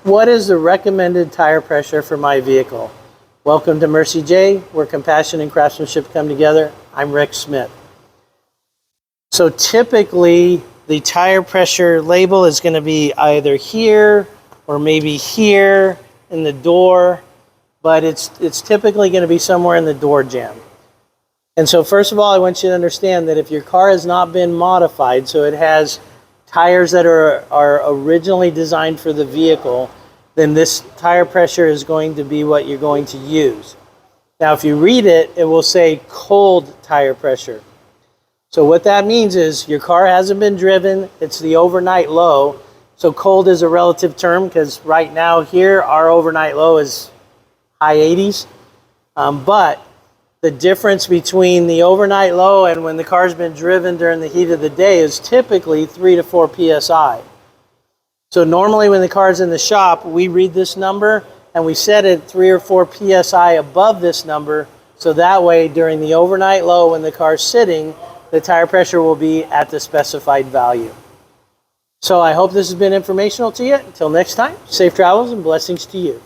What is the recommended tire pressure for my vehicle? Welcome to Mercie J, where compassion and craftsmanship come together. I'm Rick Smith. So typically, the tire pressure label is going to be either here or maybe here in the door, but it's typically going to be somewhere in the door jamb. And so first of all, I want you to understand that if your car has not been modified, so it has tires that are originally designed for the vehicle, then this tire pressure is going to be what you're going to use. Now, if you read it, it will say cold tire pressure. So what that means is your car hasn't been driven, it's the overnight low. So cold is a relative term because right now here, our overnight low is high 80s. But the difference between the overnight low and when the car's been driven during the heat of the day is typically 3 to 4 PSI. So normally when the car's in the shop, we read this number and we set it 3 or 4 PSI above this number. So that way during the overnight low when the car's sitting, the tire pressure will be at the specified value. So I hope this has been informational to you. Until next time, safe travels and blessings to you.